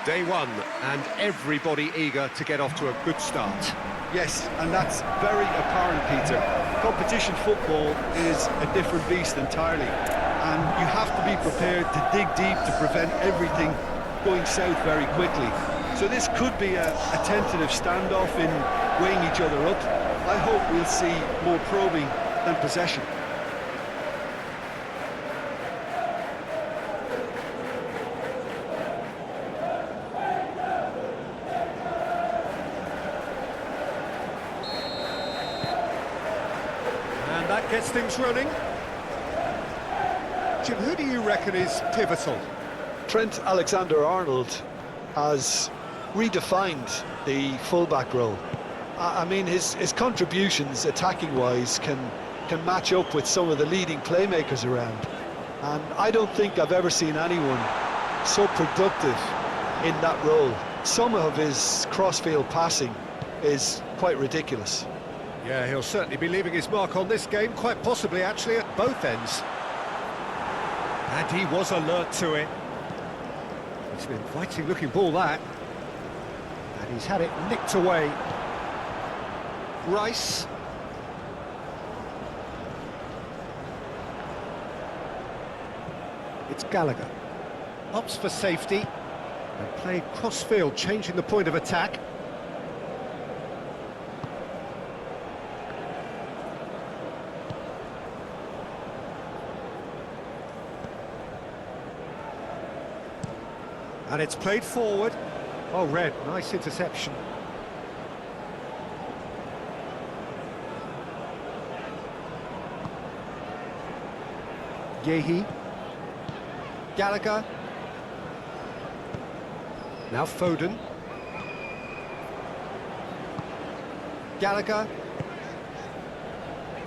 Day one, and everybody eager to get off to a good start. Yes, and that's very apparent, Peter. Competition football is a different beast entirely, and you have to be prepared to dig deep to prevent everything going south very quickly. So this could be a tentative standoff in weighing each other up. I hope we'll see more probing than possession. And that gets things running. Jim, who do you reckon is pivotal? Trent Alexander-Arnold has redefined the fullback role. I mean, his contributions, attacking-wise, can match up with some of the leading playmakers around. And I don't think I've ever seen anyone so productive in that role. Some of his cross-field passing is quite ridiculous. Yeah, he'll certainly be leaving his mark on this game, quite possibly actually at both ends. And he was alert to it. It's an inviting looking ball, that. And he's had it nicked away. Rice. It's Gallagher. Opts for safety. And played cross-field, changing the point of attack. And it's played forward. Oh, Red, nice interception. Yehi. Gallagher. Now Foden. Gallagher.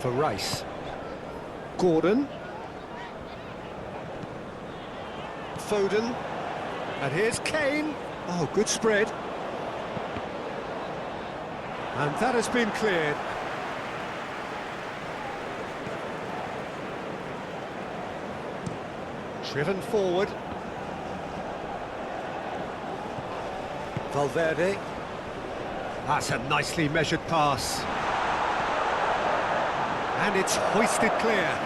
For Rice. Gordon. Foden. And here's Kane. Oh, good spread. And that has been cleared. Driven forward. Valverde. That's a nicely measured pass. And it's hoisted clear.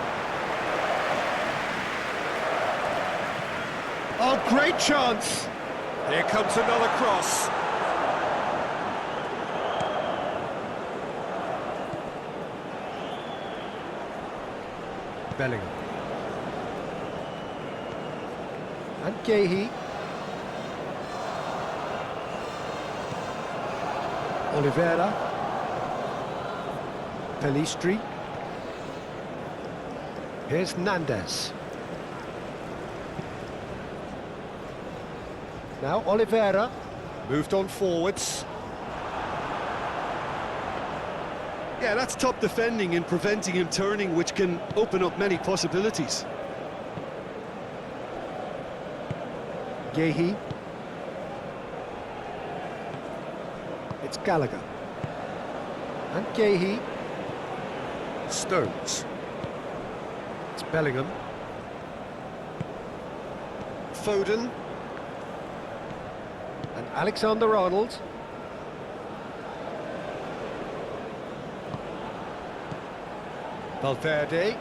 Oh, great chance! Here comes another cross. Bellingham. And Yehi. Oliveira. Pelistri. Here's Nandez. Now Oliveira, moved on forwards. Yeah, that's top defending and preventing him turning, which can open up many possibilities. Yehi. It's Gallagher. And Yehi. Stones. It's Bellingham. Foden. And Alexander-Arnold. Valverde.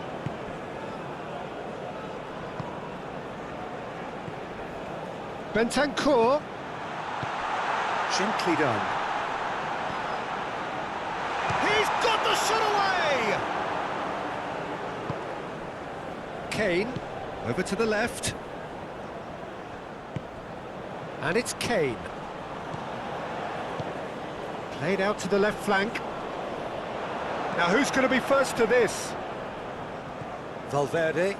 Bentancur. Gently done. He's got the shot away! Kane, over to the left. And it's Kane. Played out to the left flank. Now who's going to be first to this? Valverde,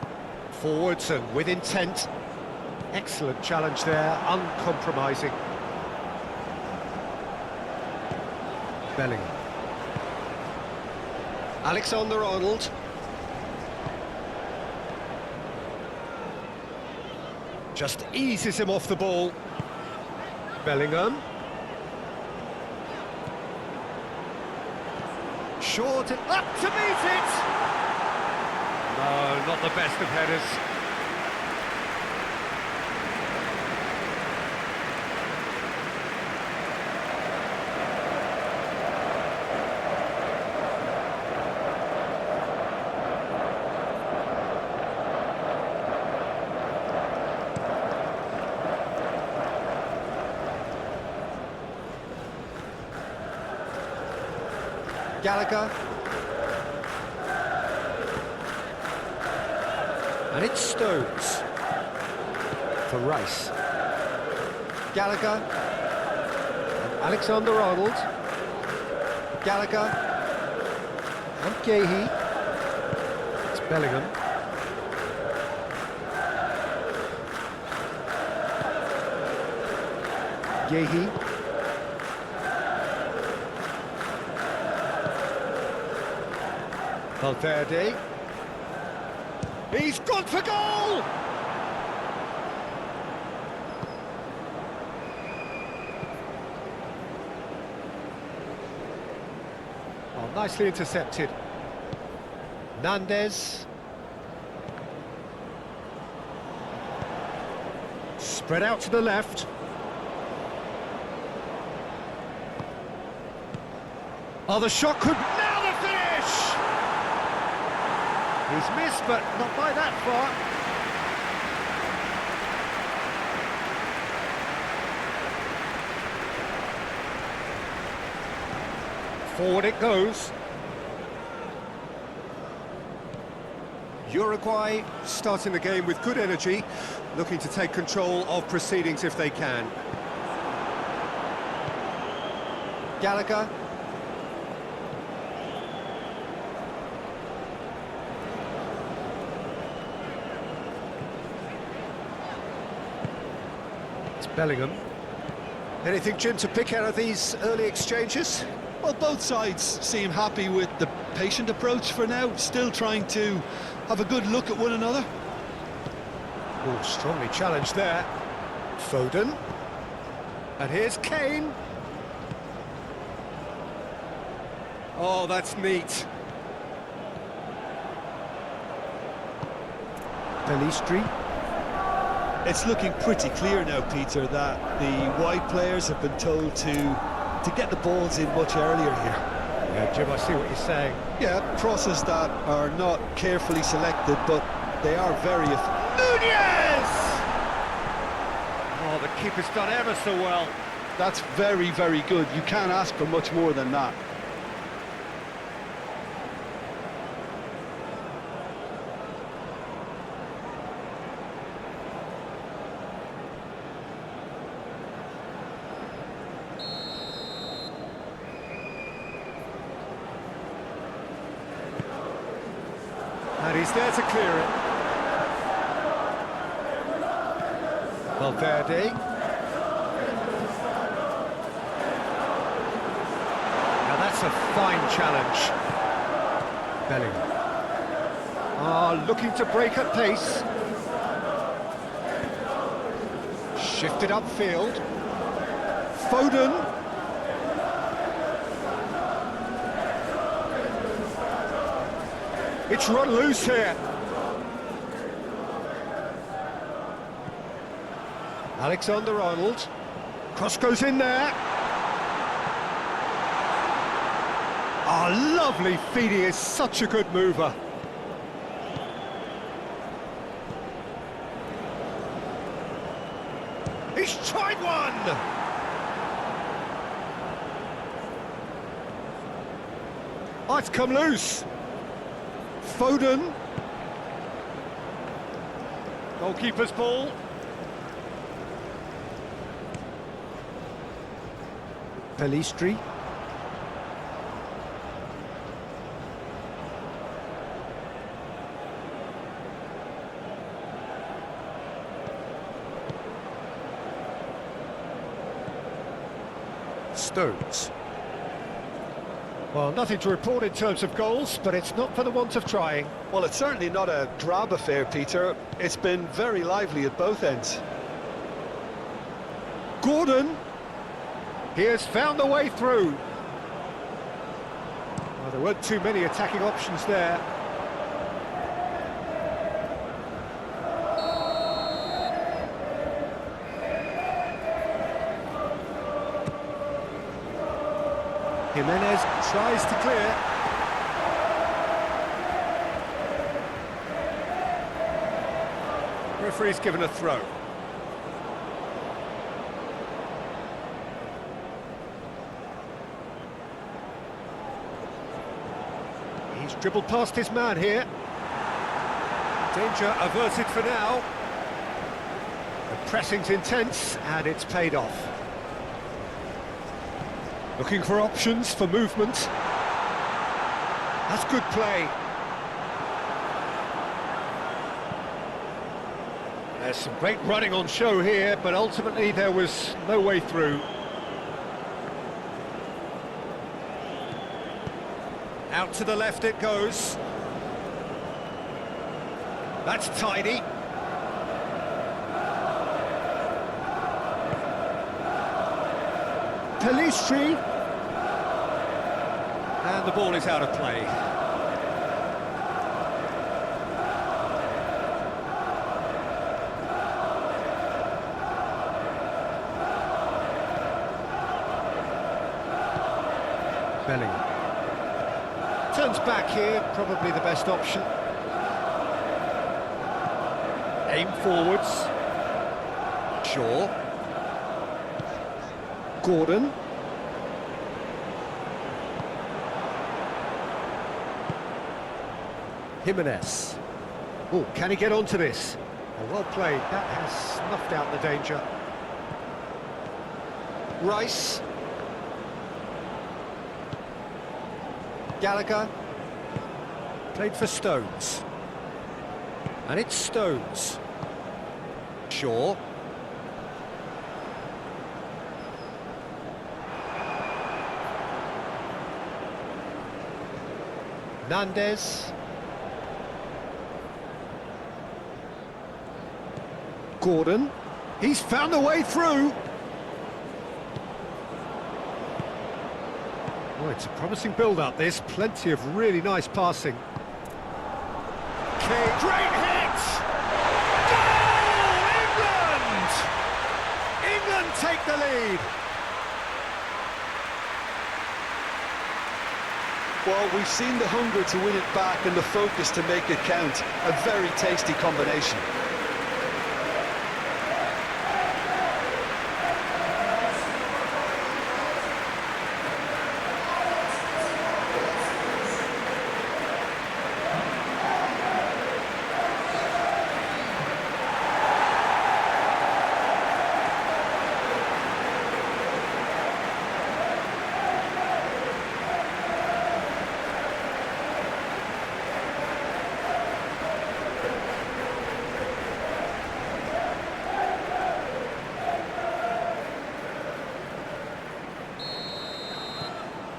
forwards and with intent. Excellent challenge there, uncompromising. Bellingham. Alexander-Arnold. Just eases him off the ball. Bellingham. Short and up to meet it! No, not the best of headers. Gallagher. And it's Stones. For Rice. Gallagher. And Alexander-Arnold. Gallagher. And Gahey. It's Bellingham. Gahey. Valverde. He's gone for goal! Oh, nicely intercepted. Nandez. Spread out to the left. Oh, the shot could... Now the finish! He's missed, but not by that far. Forward it goes. Uruguay starting the game with good energy, looking to take control of proceedings if they can. Gallagher. It's Bellingham. Anything, Jim, to pick out of these early exchanges? Well, both sides seem happy with the patient approach for now, still trying to have a good look at one another. Oh, strongly challenged there. Foden. And here's Kane. Oh, that's neat. Pelistri. It's looking pretty clear now, Peter, that the wide players have been told to get the balls in much earlier here. Yeah, Jim, I see what you're saying. Yeah, crosses that are not carefully selected, but they are very Nunez! Oh, the keeper's done ever so well. That's very, very good. You can't ask for much more than that. And he's there to clear it. Valverde. Now that's a fine challenge. Bellingham. Ah, looking to break at pace. Shifted upfield. Foden. It's run loose here. Alexander-Arnold. Cross goes in there. Oh, lovely feed. He is such a good mover. He's tried one! Oh, it's come loose. Foden. Goalkeeper's ball. Pelistri. Stones. Well, nothing to report in terms of goals, but it's not for the want of trying. Well, it's certainly not a drab affair, Peter. It's been very lively at both ends. Gordon. He has found the way through. Well, there weren't too many attacking options there. Jimenez tries to clear. Referee's given a throw. dribbled past his man here. Danger averted for now. The pressing's intense, and it's paid off. Looking for options for movement. That's good play. There's some great running on show here, but ultimately there was no way through. Out to the left it goes. That's tidy. Pelistri. And the ball is out of play. Bellingham. Turns back here, probably the best option. Aim forwards. Shaw. Gordon. Jimenez. Oh, can he get onto this? Oh, well played. That has snuffed out the danger. Rice. Gallagher. Played for Stones. And it's Stones. Shaw. Nandez. Gordon. He's found a way through. Oh, it's a promising build-up, this. Plenty of really nice passing. Okay, great hit! Goal! England! England take the lead. Well, we've seen the hunger to win it back and the focus to make it count. A very tasty combination.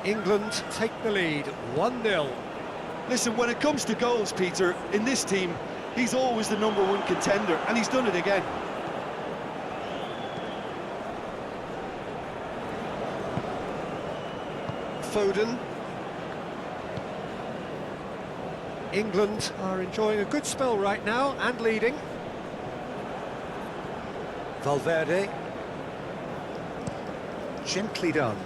England take the lead, 1-0. Listen, when it comes to goals, Peter, in this team, he's always the #1 contender, and he's done it again. Foden. England are enjoying a good spell right now and leading. Valverde. Gently done.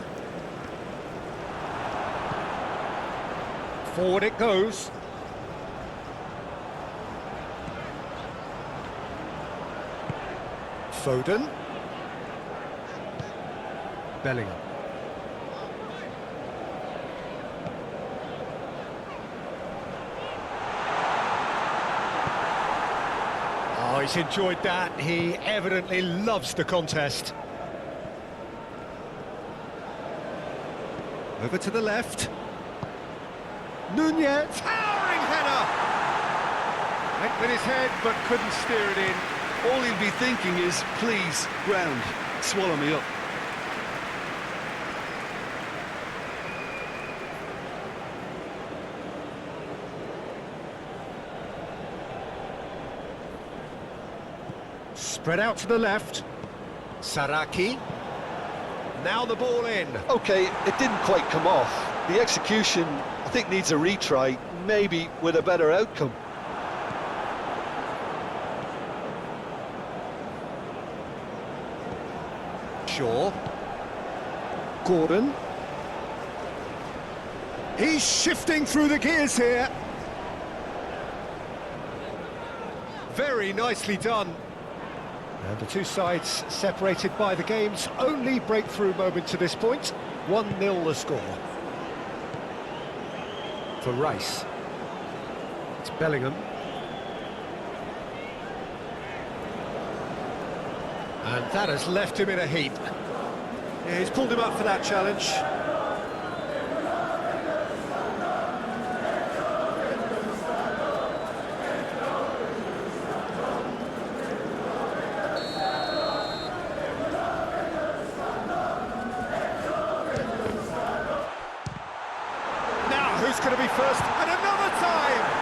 Forward it goes. Foden. Bellingham. Oh, he's enjoyed that. He evidently loves the contest. Over to the left. Nunez, towering header! Went with his head, but couldn't steer it in. All he'll be thinking is, please, ground, swallow me up. Spread out to the left. Saraki. Now the ball in. Okay, it didn't quite come off. The execution, I think, needs a retry, maybe with a better outcome. Shaw. Gordon. He's shifting through the gears here. Very nicely done. And the two sides separated by the game's only breakthrough moment to this point. 1-0 the score. For Rice. It's Bellingham. And that has left him in a heap. Yeah, he's pulled him up for that challenge. Now, who's going to be first? And another time!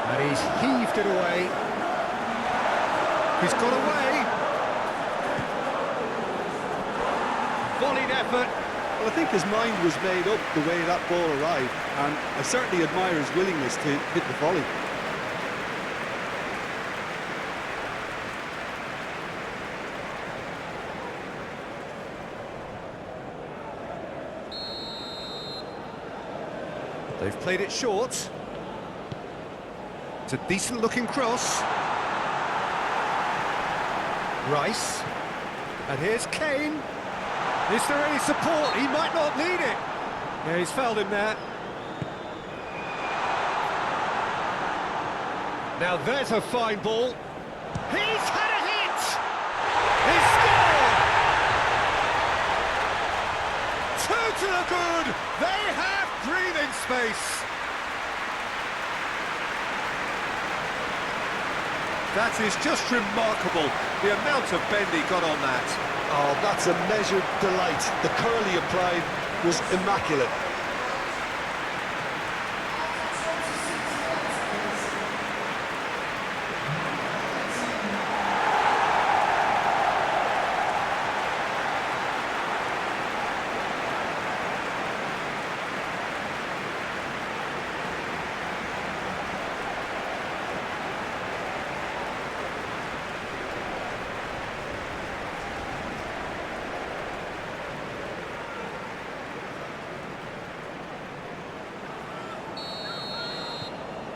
And he's heaved it away. He's got away. Volleyed effort. Well, I think his mind was made up the way that ball arrived, and I certainly admire his willingness to hit the volley. They've played it short. It's a decent-looking cross. Rice. And here's Kane. Is there any support? He might not need it. Yeah, he's fouled him there. Now there's a fine ball. He's had a hit! He's scored! Two to the good! They have breathing space. That is just remarkable, the amount of bend he got on that. Oh, that's a measured delight. The curl he applied was immaculate.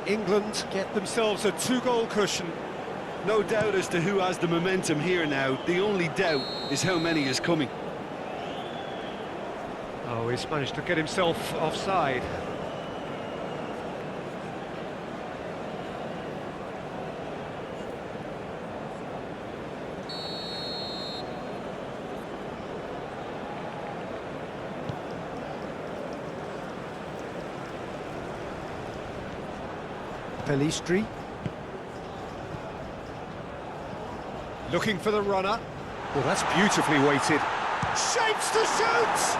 England get themselves a two-goal cushion. No doubt as to who has the momentum here now. The only doubt is how many is coming. Oh, he's managed to get himself offside. Pelistri. Looking for the runner. Well, that's beautifully weighted. Shapes to shoot!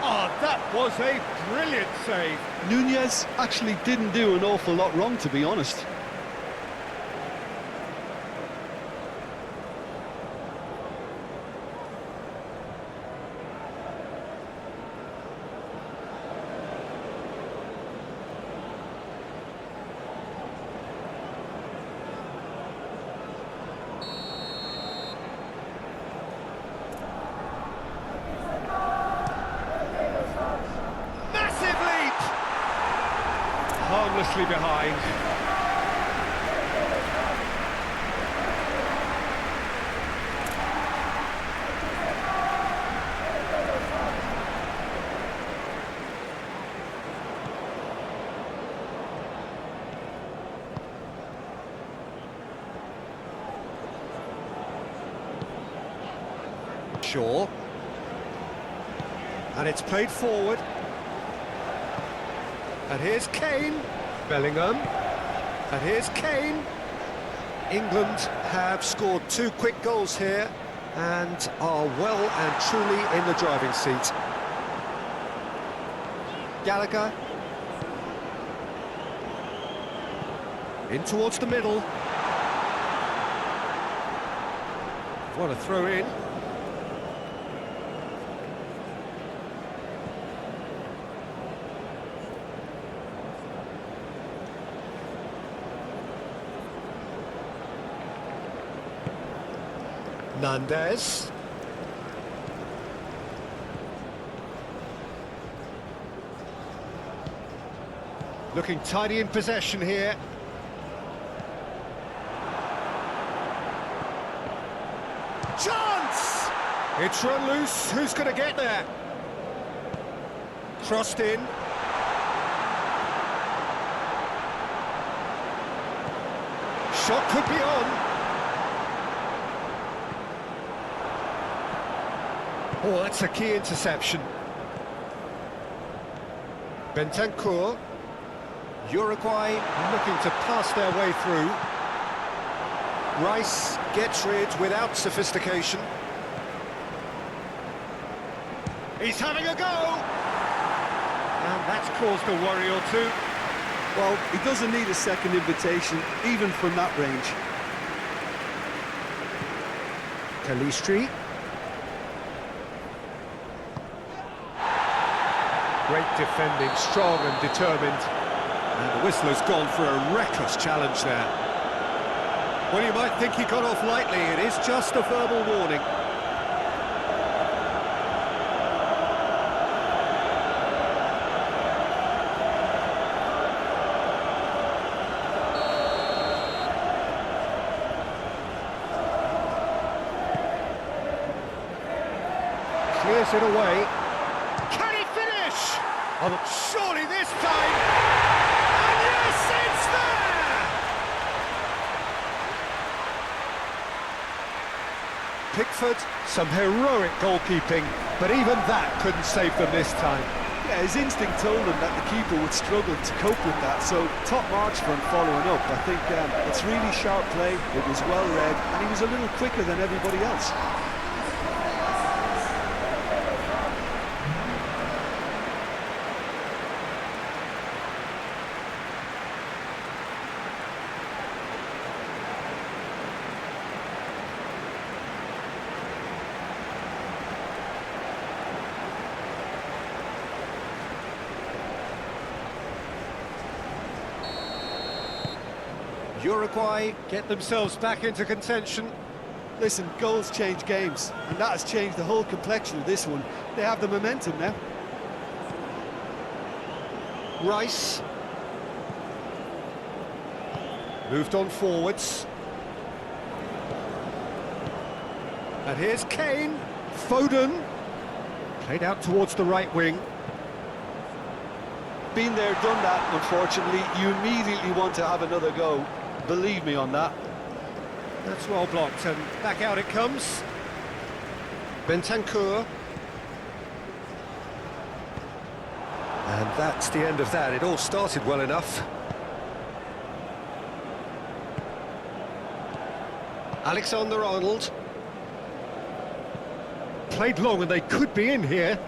Oh, that was a brilliant save. Nunez actually didn't do an awful lot wrong, to be honest. Harmlessly behind. Shaw. And it's played forward. And here's Kane. Bellingham. And here's Kane. England have scored two quick goals here and are well and truly in the driving seat. Gallagher. In towards the middle. What a throw in. Nandez. Looking tidy in possession here. Chance! It's run loose. Who's going to get there? Crossed in. shot could be on. Oh, that's a key interception. Bentancur. Uruguay looking to pass their way through. Rice gets rid without sophistication. He's having a go! And that's caused a worry or two. Well, he doesn't need a second invitation, even from that range. Calistri. Great defending, strong and determined. And the whistler's gone for a reckless challenge there. Well, you might think he got off lightly. It is just a verbal warning. Clears it away. Can he finish? Oh, but surely this time. And yes, it's there! Pickford, some heroic goalkeeping, but even that couldn't save them this time. Yeah, his instinct told him that the keeper would struggle to cope with that, so top marks for him following up. I think it's really sharp play, it was well read, and he was a little quicker than everybody else. Uruguay get themselves back into contention. Listen, goals change games, and that has changed the whole complexion of this one. They have the momentum now. Rice. Moved on forwards. And here's Kane. Foden. Played out towards the right wing. Been there, done that, unfortunately. You immediately want to have another go. Believe me on that. That's well blocked, and back out it comes. Bentancur. And that's the end of that. It all started well enough. Alexander-Arnold. Played long and they could be in here.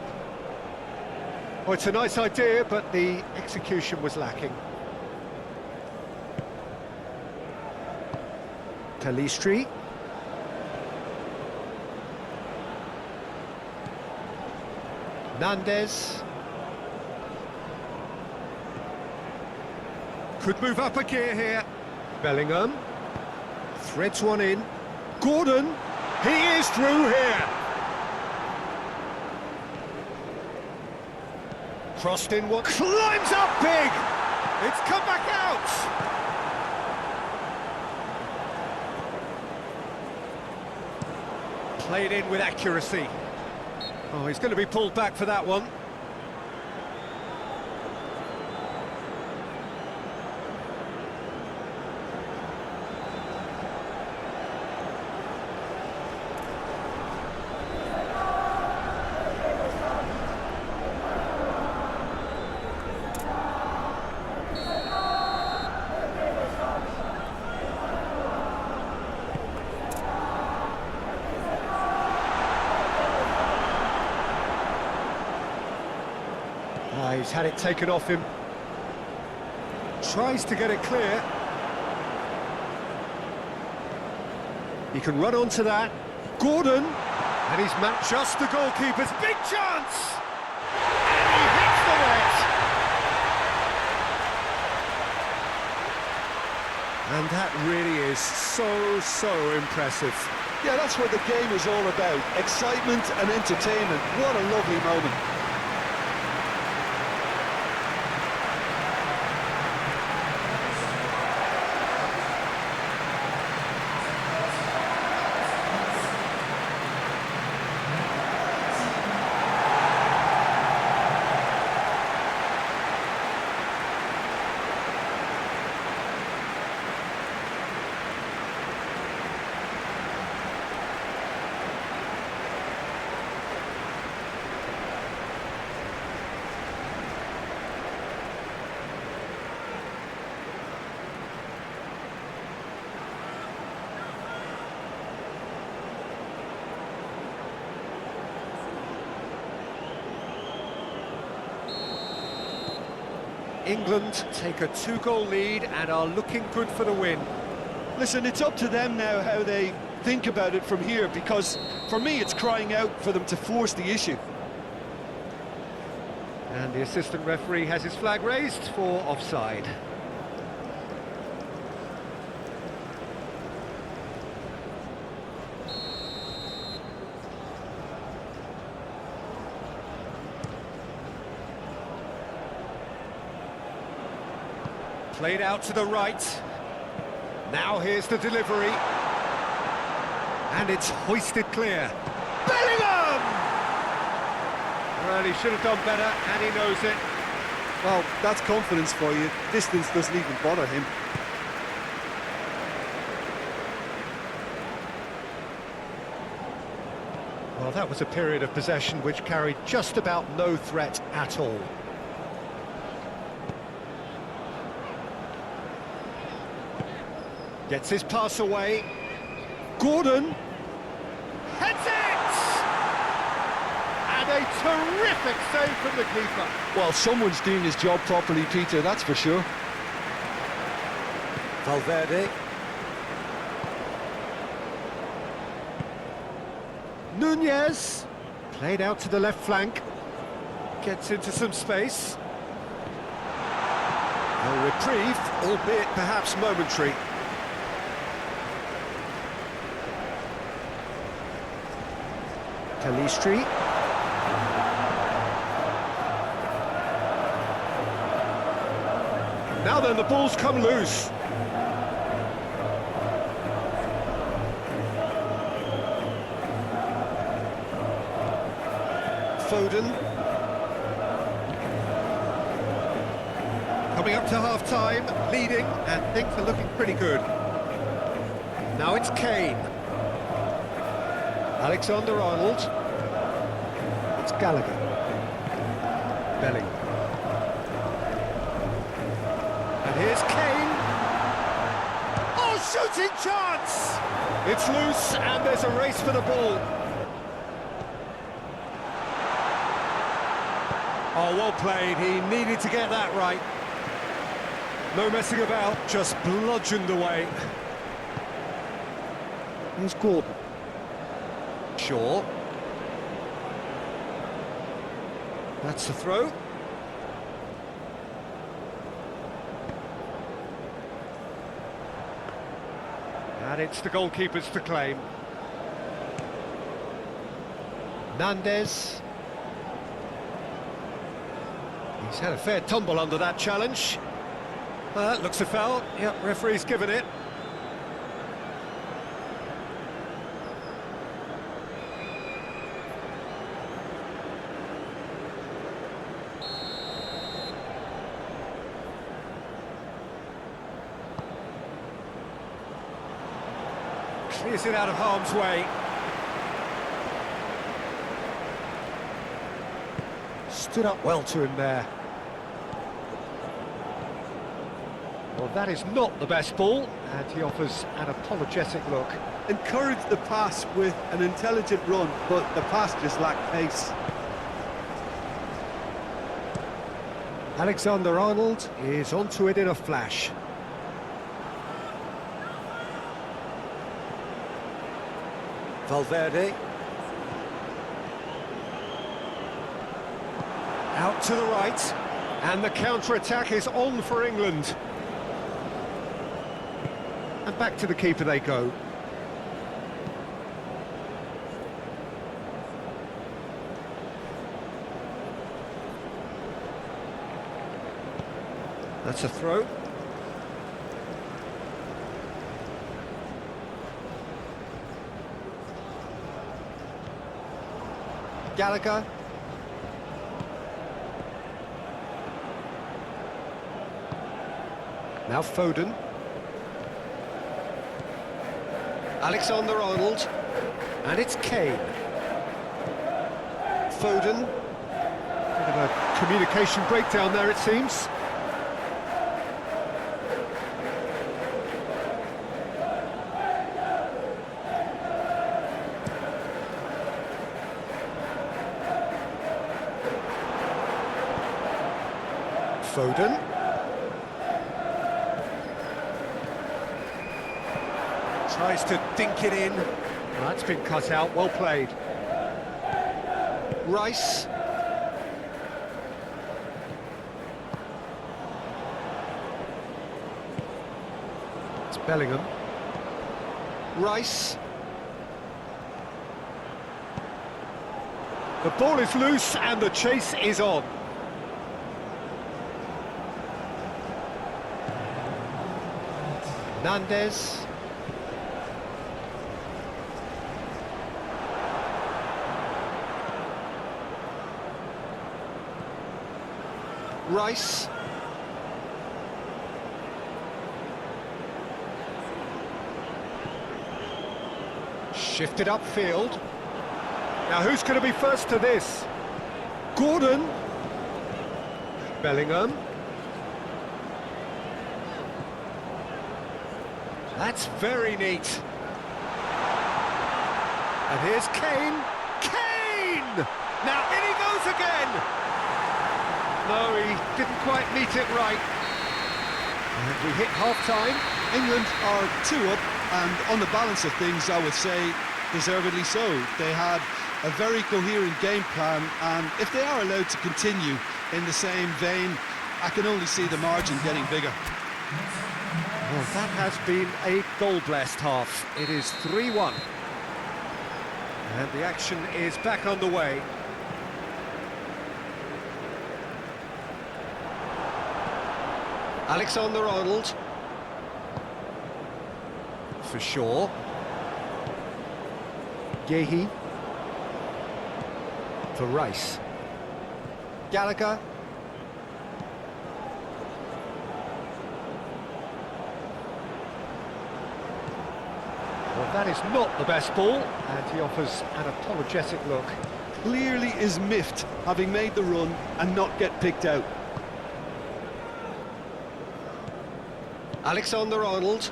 Oh, it's a nice idea, but the execution was lacking. Calistri. Nandez. Could move up a gear here. Bellingham. Threads one in. Gordon. He is through here. Crossed in one. Climbs up big. It's come back out. Played in with accuracy. Oh, he's going to be pulled back for that one. He's had it taken off him. Tries to get it clear. He can run onto that. Gordon! And he's met just the goalkeeper's big chance! And he hits the net! And that really is so impressive. Yeah, that's what the game is all about. Excitement and entertainment. What a lovely moment. England take a 2-goal lead and are looking good for the win. Listen, it's up to them now how they think about it from here, because for me it's crying out for them to force the issue. And the assistant referee has his flag raised for offside. Played out to the right. Now here's the delivery. And it's hoisted clear. Bellingham! Well, he should have done better, and he knows it. Well, that's confidence for you. Distance doesn't even bother him. Well, that was a period of possession which carried just about no threat at all. Gets his pass away. Gordon heads it! And a terrific save from the keeper. Well, someone's doing his job properly, Peter, that's for sure. Valverde. Nunez. Played out to the left flank. Gets into some space. A reprieve, albeit perhaps momentary. Calistri. Now then, the ball's come loose. Foden. Coming up to half-time, leading, and things are looking pretty good. Now it's Kane. Alexander-Arnold. It's Gallagher. Bellingham. And here's Kane. Oh, shooting chance! It's loose, and there's a race for the ball. Oh, well played. He needed to get that right. No messing about, just bludgeoned away. Here's Gordon. Shaw. That's the throw. And it's the goalkeepers to claim. Nandez. He's had a fair tumble under that challenge. Looks a foul. Yep, referee's given it. Clears it out of harm's way. Stood up well to him there. Well, that is not the best ball, and he offers an apologetic look. Encourage the pass with an intelligent run, but the pass just lacked pace. Alexander-Arnold is onto it in a flash. Valverde. Out to the right, and the counter-attack is on for England. And back to the keeper they go. That's a throw. Gallagher. Now Foden. Alexander-Arnold. And it's Kane. Foden. Bit of a communication breakdown there, it seems. Foden. Tries to dink it in. That's been cut out, well played. Rice. It's Bellingham. Rice. The ball is loose and the chase is on. Hernandez. Rice. Shifted upfield. Now who's going to be first to this? Gordon. Bellingham. That's very neat. And here's Kane. Kane! Now in he goes again! No, he didn't quite meet it right. And we hit half-time. England are 2 up, and on the balance of things, I would say, deservedly so. They had a very coherent game plan, and if they are allowed to continue in the same vein, I can only see the margin getting bigger. Well, that has been a goal-blessed half. It is 3-1. And the action is back underway. Alexander-Arnold. For sure. Yehi. For Rice. Gallagher. Well, that is not the best ball, and he offers an apologetic look. Clearly is miffed, having made the run and not get picked out. Alexander-Arnold.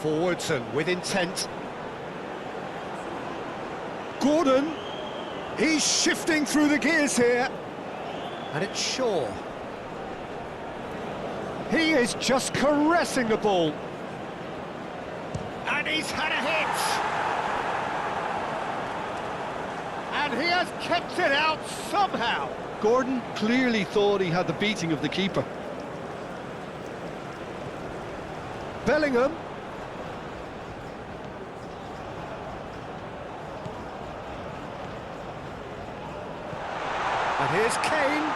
Forwards and with intent. Gordon. He's shifting through the gears here. And it's Shaw. He is just caressing the ball. And he's had a hit. And he has kept it out somehow. Gordon clearly thought he had the beating of the keeper. Bellingham. And here's Kane.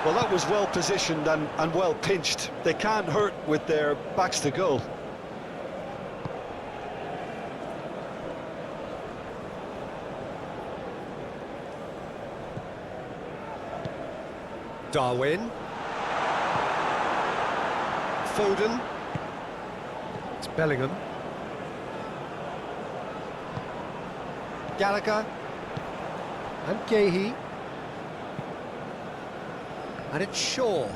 Well, that was well positioned and well pinched. They can't hurt with their backs to goal. Darwin. Foden. It's Bellingham. Gallagher. And Yehi. And it's Shaw.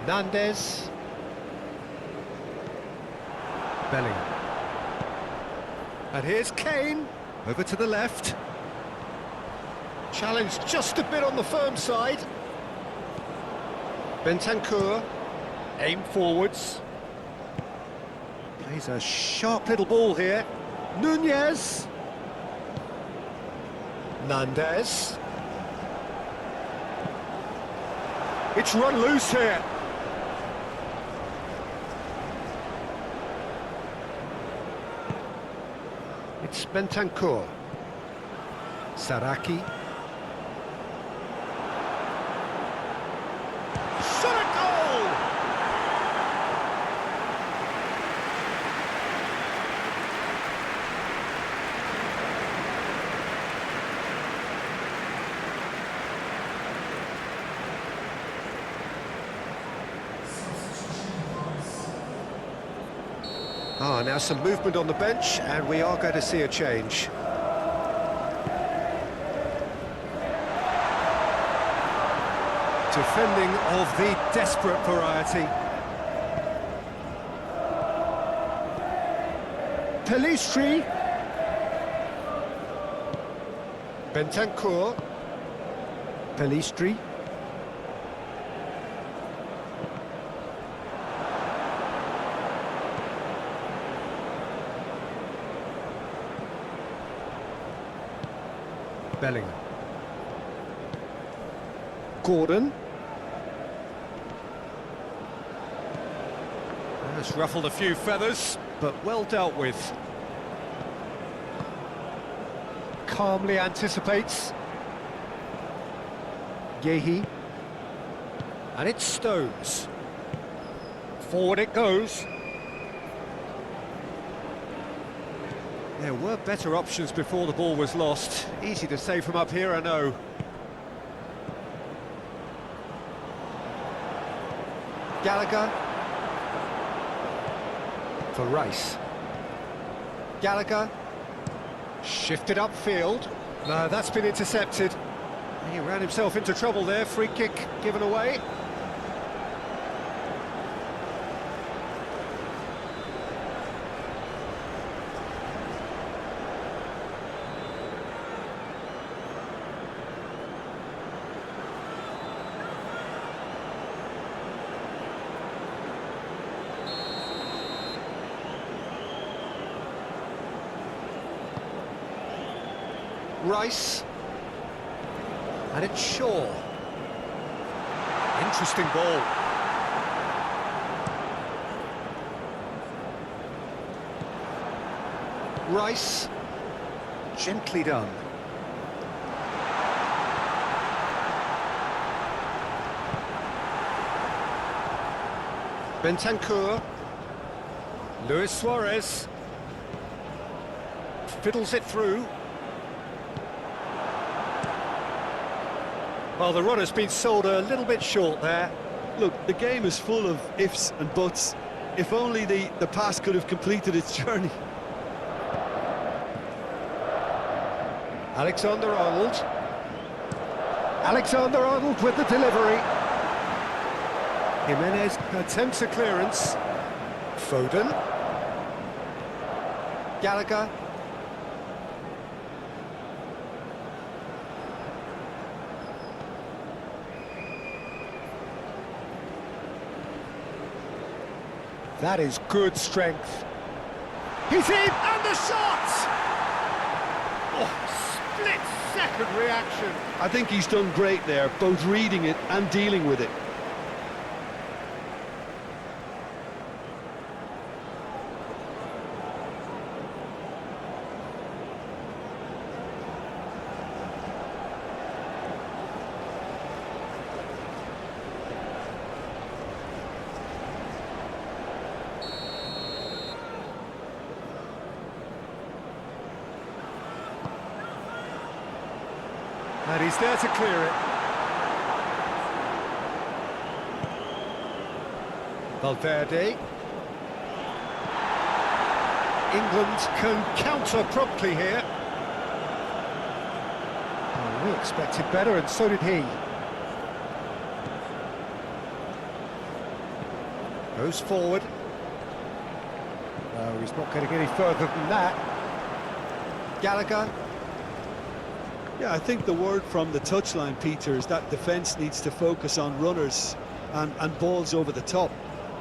Hernandez. Bellingham. And here's Kane. Over to the left. Challenged just a bit on the firm side. Bentancur. Aim forwards. Plays a sharp little ball here. Nunez. Hernandez. It's run loose here. It's Bentancur. Saraki. Shot a goal! Now some movement on the bench, and we are going to see a change. Defending of the desperate variety. Pelistri. Bentancur. Pelistri. Bellingham. Gordon. Has ruffled a few feathers, but well dealt with. Calmly anticipates. Yehi. And it's Stones. Forward it goes. There were better options before the ball was lost. Easy to say from up here, I know. Gallagher. For Rice. Gallagher. Shifted upfield. No, that's been intercepted. He ran himself into trouble there. Free kick given away. Rice. And it's Shaw. Interesting ball. Rice. Gently done. Bentancur. Luis Suarez. Fiddles it through. Well, the runner's been sold a little bit short there. Look, the game is full of ifs and buts. If only the pass could have completed its journey. Alexander-Arnold. Alexander-Arnold with the delivery. Jimenez attempts a clearance. Foden. Gallagher. That is good strength. He's in, and the shot! Oh, split-second reaction. I think he's done great there, both reading it and dealing with it. And he's there to clear it. Valverde. England can counter promptly here. Oh, we expected better, and so did he. Goes forward. No, he's not getting any further than that. Gallagher. Yeah, I think the word from the touchline, Peter, is that defence needs to focus on runners and balls over the top.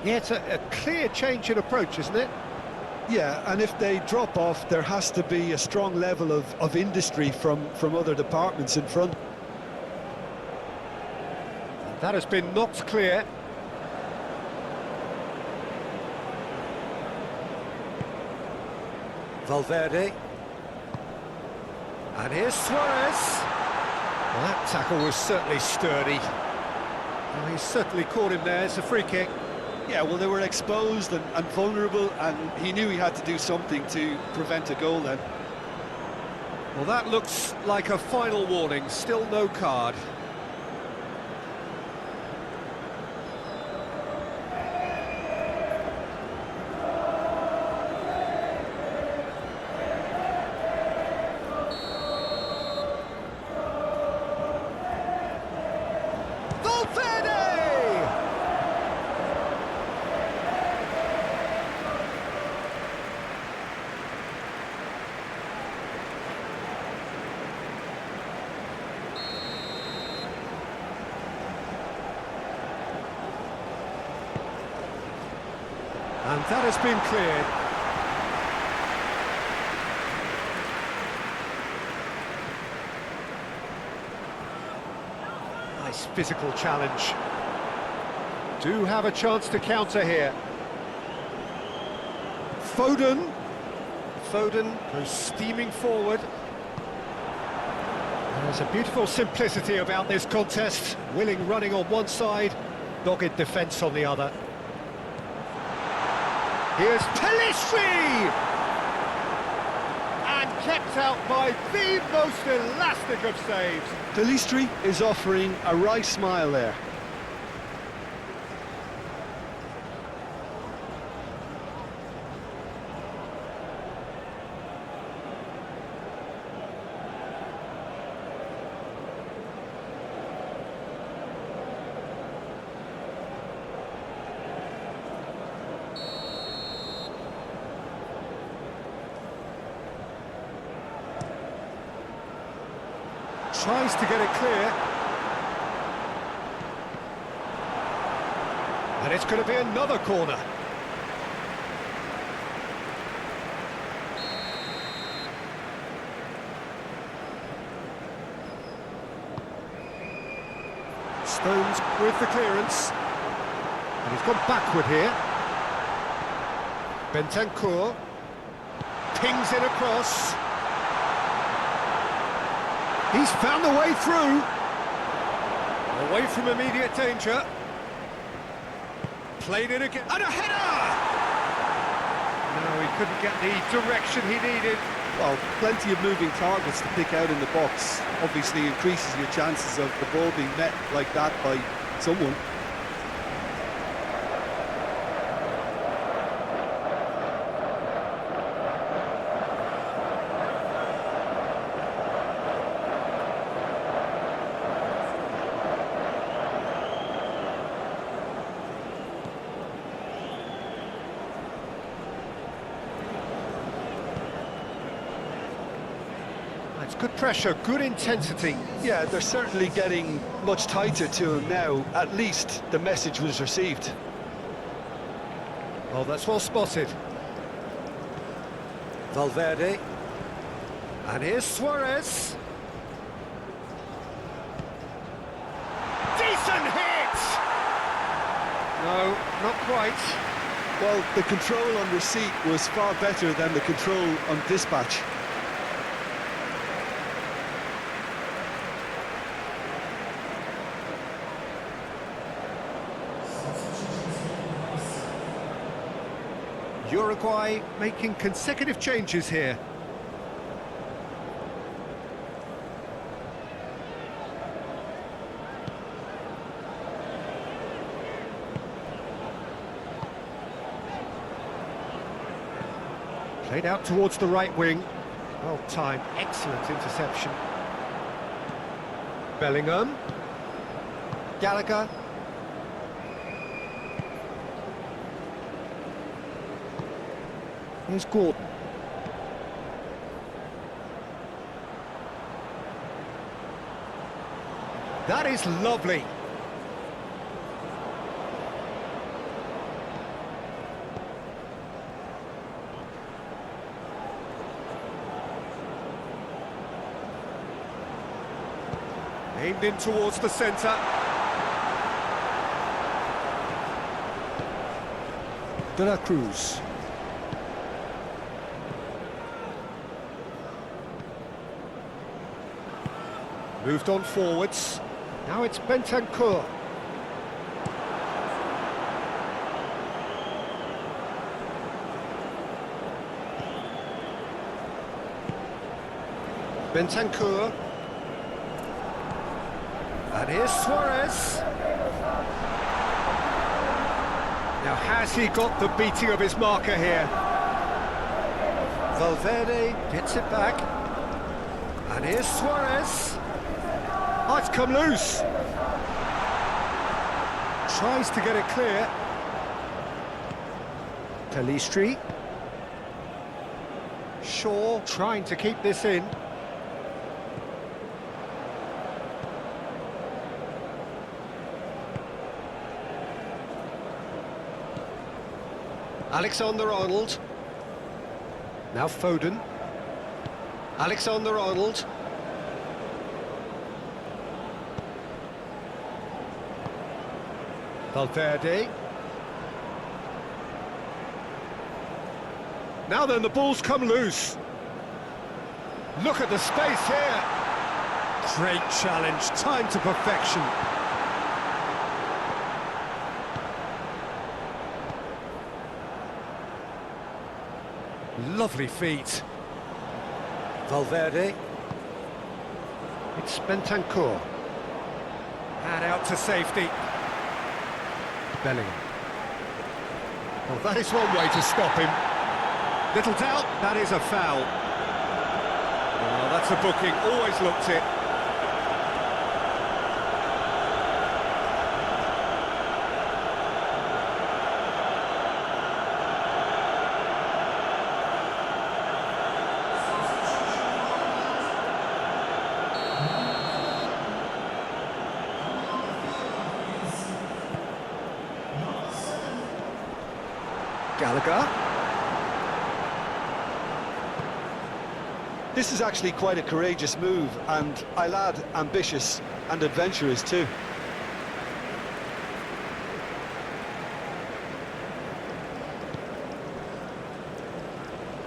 Yeah, it's a clear change in approach, isn't it? Yeah, and if they drop off, there has to be a strong level of industry from other departments in front. That has been knocked clear. Valverde. And here's Suarez. Well, that tackle was certainly sturdy. Well, he certainly caught him there. It's a free kick. Yeah, well, they were exposed and vulnerable, and he knew he had to do something to prevent a goal then. Well, that looks like a final warning. Still no card. And that has been cleared. intense physical challenge. Do have a chance to counter here. Foden. Foden goes steaming forward. There's a beautiful simplicity about this contest. Willing running on one side, dogged defence on the other. Here's Pelistri! And kept out by the most elastic of saves. Pelistri is offering a wry smile there. Tries to get it clear. And it's going to be another corner. Stones with the clearance. And he's gone backward here. Bentancur pings it across. He's found the way through. Away from immediate danger. Played it again. And a header! No, he couldn't get the direction he needed. Well, plenty of moving targets to pick out in the box. Obviously increases your chances of the ball being met like that by someone. It's good pressure, good intensity. Yeah, they're certainly getting much tighter to him now. At least the message was received. Oh, that's well spotted. Valverde. And here's Suarez. Decent hit! No, not quite. Well, the control on receipt was far better than the control on dispatch. Uruguay making consecutive changes here. Played out towards the right wing. Well timed, excellent interception. Bellingham. Gallagher. Here's Gordon. That is lovely. Aimed in towards the centre. De La Cruz. Moved on forwards. Now it's Bentancur. Bentancur. And here's Suarez. Now has he got the beating of his marker here? Valverde gets it back. And here's Suarez. Oh, it's come loose. Tries to get it clear. Pelistri. Shaw trying to keep this in. Alexander-Arnold. Now Foden. Alexander-Arnold. Valverde. Now then, the ball's come loose. Look at the space here. Great challenge, time to perfection. Lovely feet. Valverde. It's Bentancur. And out to safety. Bellingham. Well, that is one way to stop him. Little doubt, that is a foul. Well, that's a booking, always looked it. Gallagher. This is actually quite a courageous move, and I'll add ambitious and adventurous too.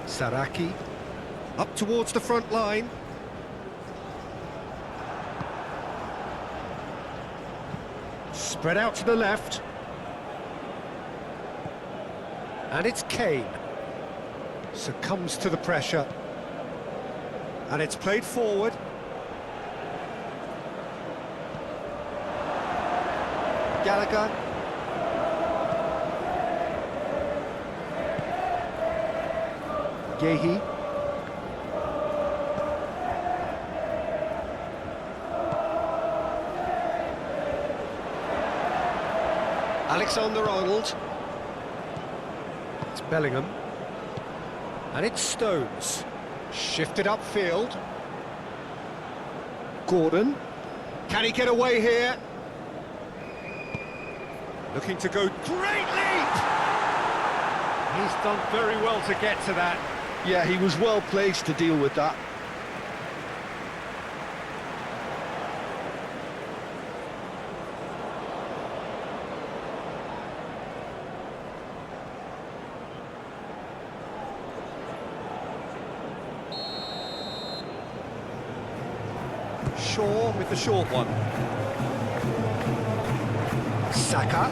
Saraki. Up towards the front line. Spread out to the left. And it's Kane. Succumbs to the pressure. And it's played forward. Gallagher. Gehi. Alexander-Arnold. It's Bellingham. And it's Stones. Shifted upfield. Gordon. Can he get away here? Looking to go. Great leap! He's done very well to get to that. Yeah, he was well placed to deal with that. Shaw with the short one. Saka.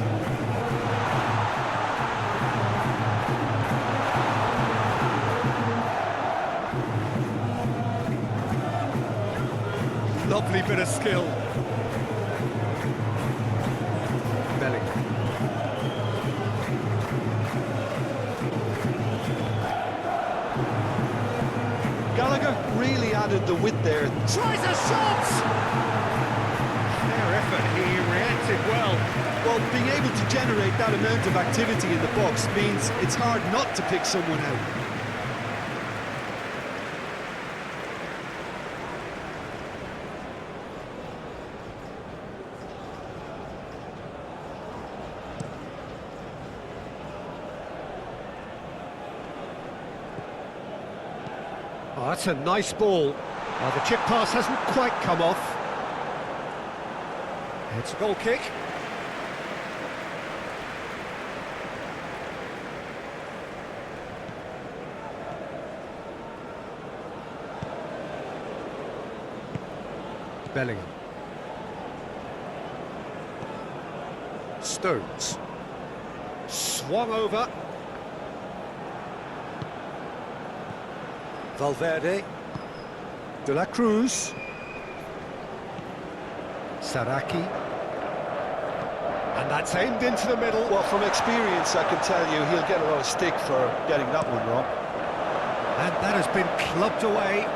Lovely bit of skill. Bellingham. Gallagher really added the width there. Tries a shot! Fair effort, he reacted well. Well, being able to generate that amount of activity in the box means it's hard not to pick someone out. Oh, that's a nice ball. The chip pass hasn't quite come off. It's a goal kick. Bellingham. Stones. Swung over. Valverde. De la Cruz. Saraki. And that's aimed into the middle. Well, from experience, I can tell you he'll get a lot of stick for getting that one wrong. And that has been clubbed away.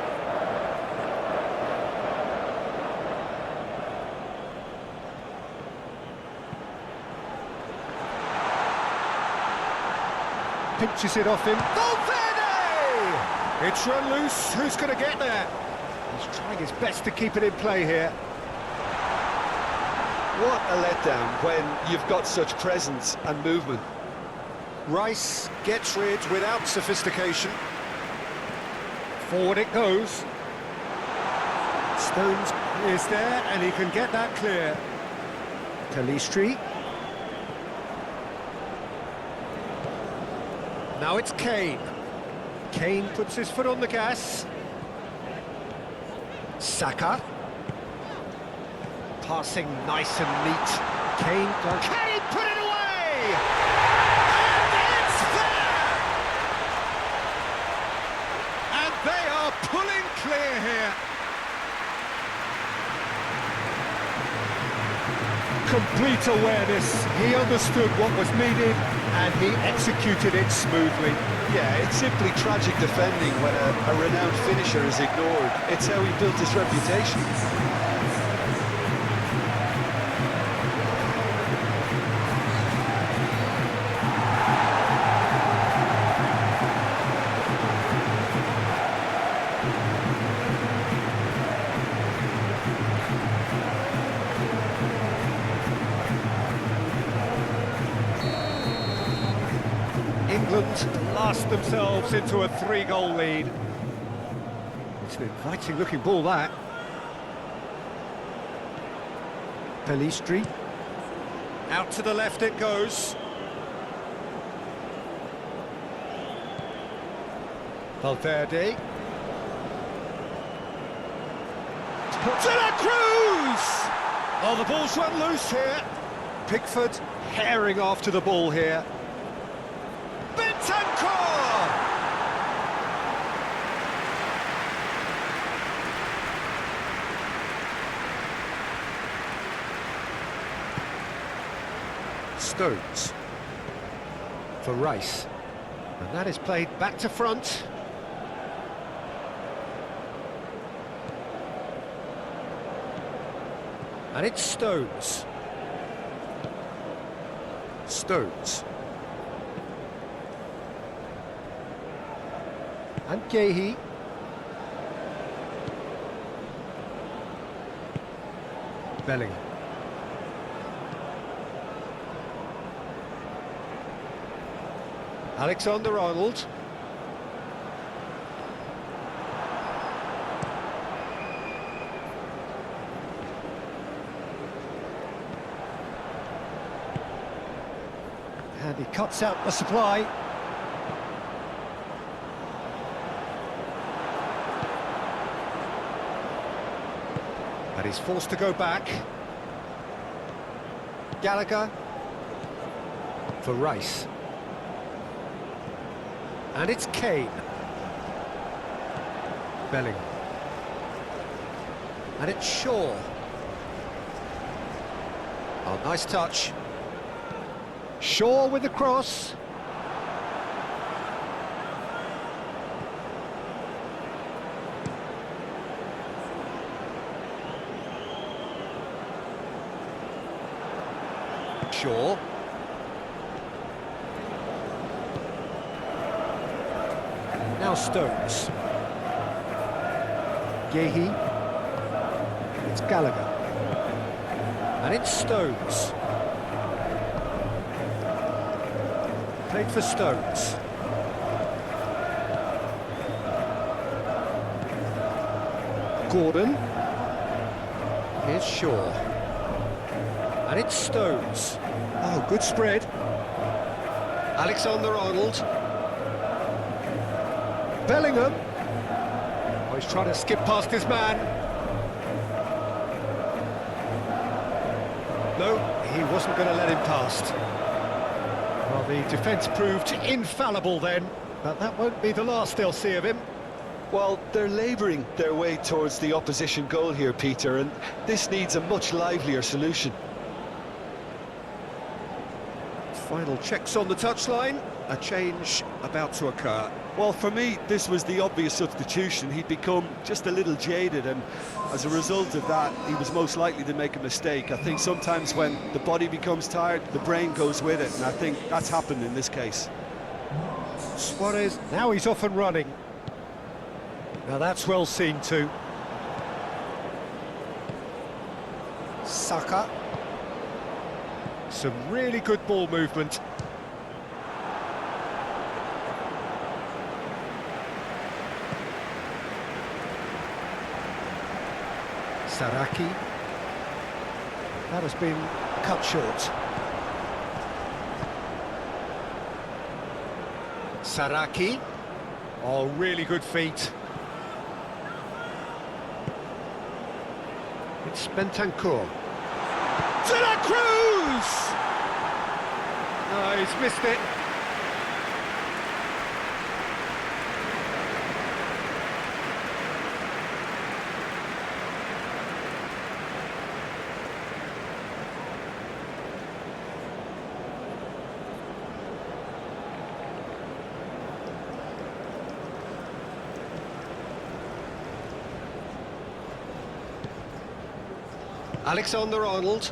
Pinches it off him. Valverde! It's run loose. Who's going to get there? He's trying his best to keep it in play here. What a letdown when you've got such presence and movement. Rice gets rid without sophistication. Forward it goes. Stones is there and he can get that clear. Calistri. Now it's Kane. Kane puts his foot on the gas. Saka. Passing nice and neat. Kane does... Can he put it away? And it's there! And they are pulling clear here. Complete awareness. He understood what was needed and he executed it smoothly. Yeah, it's simply tragic defending when a renowned finisher is ignored. It's how he built his reputation. England last themselves into a 3-goal lead. It's an inviting looking ball, that. Pelistri. Out to the left it goes. Valverde. To the Cruz! Oh, the ball's run loose here. Pickford herring after the ball here. Stones for Rice, and that is played back to front. And it's Stones. Stones. And Gehi. Bellingham. Alexander-Arnold. And he cuts out the supply. And he's forced to go back. Gallagher for Rice. And it's Kane. Bellingham. And it's Shaw. Oh, nice touch. Shaw with the cross. Shaw. Now Stones. Gehi. It's Gallagher. And it's Stones. Played for Stones. Gordon. Here's Shaw. And it's Stones. Oh, good spread. Alexander-Arnold. Bellingham. Oh, he's trying to skip past his man. No, he wasn't going to let him past. Well, the defence proved infallible then, but that won't be the last they'll see of him. Well, they're labouring their way towards the opposition goal here, Peter, and this needs a much livelier solution. Final checks on the touchline. A change about to occur. Well, for me, this was the obvious substitution. He'd become just a little jaded, and as a result of that, he was most likely to make a mistake. I think sometimes when the body becomes tired, the brain goes with it, and I think that's happened in this case. Suarez, now he's off and running. Now that's well seen too. Saka. Some really good ball movement. Saraki. That has been cut short. Saraki. Oh, really good feet. It's Bentancur. De la Cruz! Oh, he's missed it. Alexander-Arnold.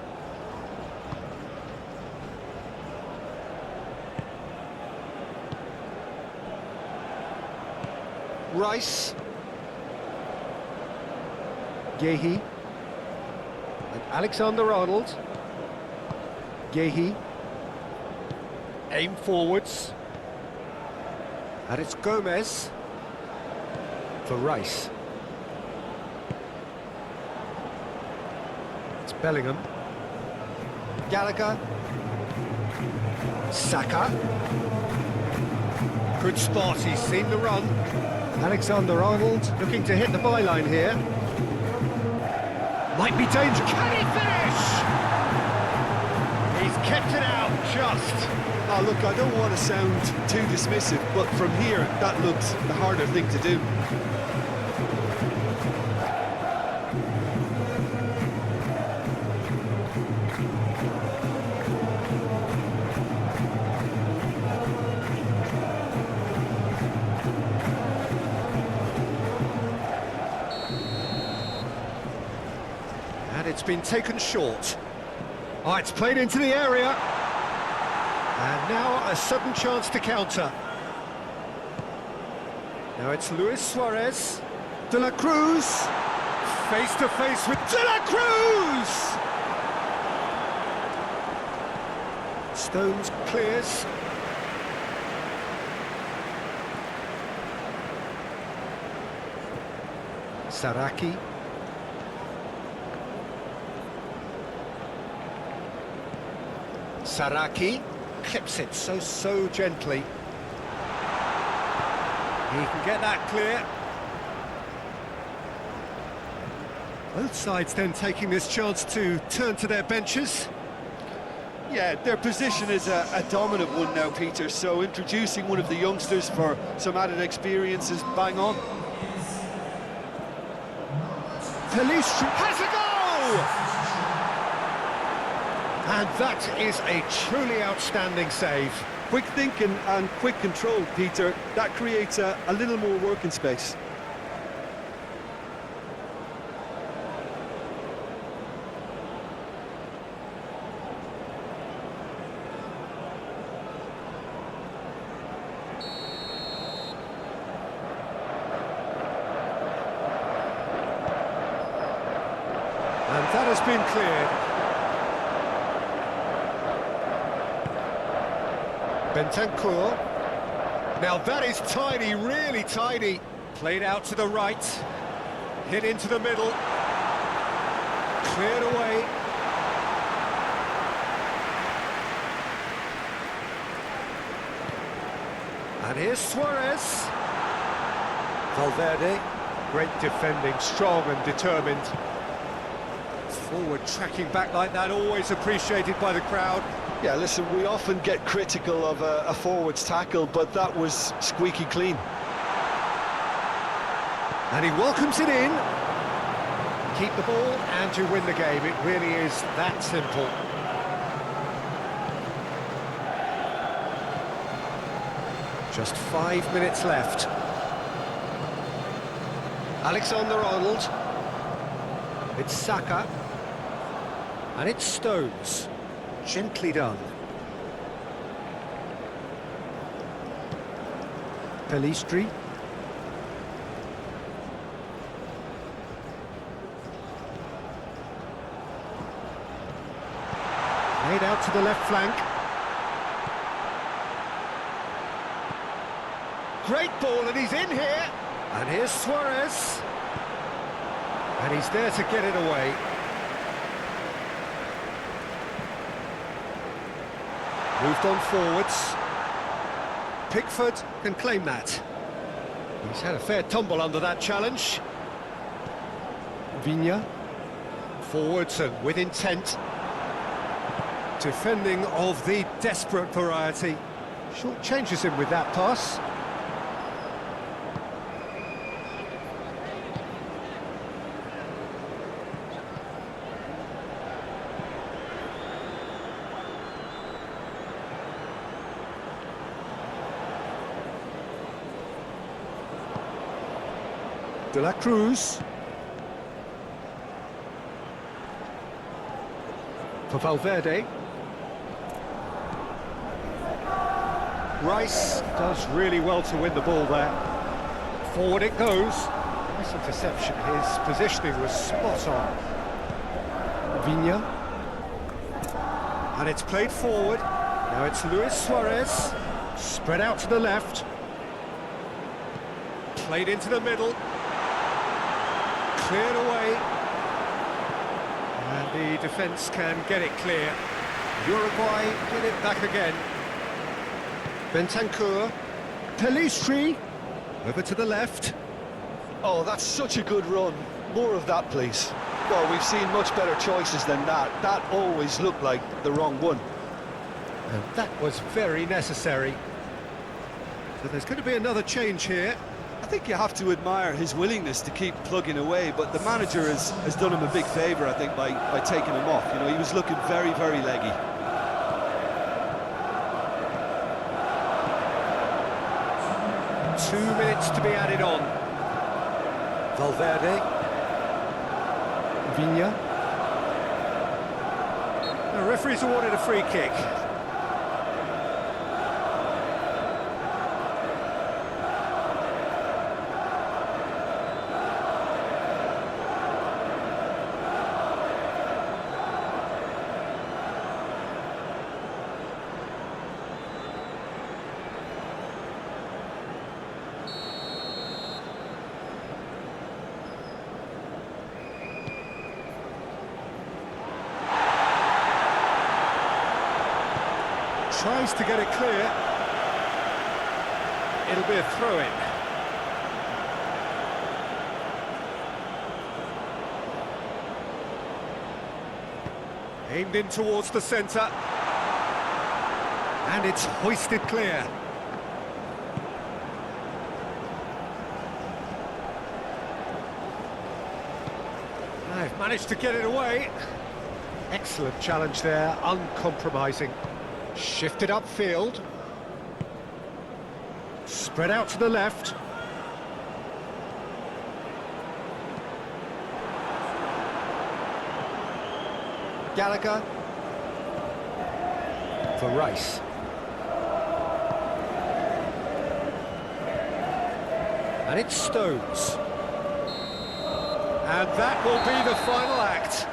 Rice. Gehi. And Alexander-Arnold. Gehi. Aim forwards. And it's Gomez for Rice. It's Bellingham. Gallagher. Saka. Good spot, he's seen the run. Alexander-Arnold looking to hit the byline here. Might be dangerous. Can he finish? He's kept it out just. Oh, look, I don't want to sound too dismissive, but from here, that looks the harder thing to do. And it's been taken short. Oh, it's played into the area. And now a sudden chance to counter. Now it's Luis Suarez. De la Cruz. Face to face with De la Cruz! Stones clears. Saraki. Saraki clips it so gently. He can get that clear. Both sides then taking this chance to turn to their benches. Yeah, their position is a dominant one now, Peter, so introducing one of the youngsters for some added experience is bang on. Pelistri has a goal! And that is a truly outstanding save. Quick thinking and quick control, Peter. That creates a little more working space. And that has been cleared. Bentancur. Now that is tidy, really tidy. Played out to the right. Hit into the middle. Cleared away. And here's Suarez. Valverde. Great defending, strong and determined. Forward tracking back like that, always appreciated by the crowd. Yeah, listen, we often get critical of a forward's tackle, but that was squeaky clean. And he welcomes it in. Keep the ball and you win the game. It really is that simple. Just 5 minutes left. Alexander-Arnold. It's Saka. And it's Stones. Gently done. Pelistri. Played out to the left flank. Great ball, and he's in here. And here's Suarez. And he's there to get it away. Moved on forwards. Pickford can claim that. He's had a fair tumble under that challenge. Viña. Forwards and with intent. Defending of the desperate variety. Short changes him with that pass. De la Cruz. For Valverde. Rice does really well to win the ball there. Forward it goes. Nice interception. His positioning was spot on. Viña. And it's played forward. Now it's Luis Suarez. Spread out to the left. Played into the middle. Cleared away. And the defence can get it clear. Uruguay get it back again. Bentancur. Pelistri. Over to the left. Oh, that's such a good run. More of that, please. Well, we've seen much better choices than that. That always looked like the wrong one. And that was very necessary. So there's going to be another change here. I think you have to admire his willingness to keep plugging away, but the manager has done him a big favour, I think, by taking him off. You know, he was looking very, very leggy. Two minutes to be added on. Valverde. Viña. The referee's awarded a free kick. Tries to get it clear. It'll be a throw-in. Aimed in towards the centre. And it's hoisted clear. I've managed to get it away. Excellent challenge there, uncompromising. Shifted upfield. Spread out to the left. Gallagher. For Rice. And it's Stones. And that will be the final act.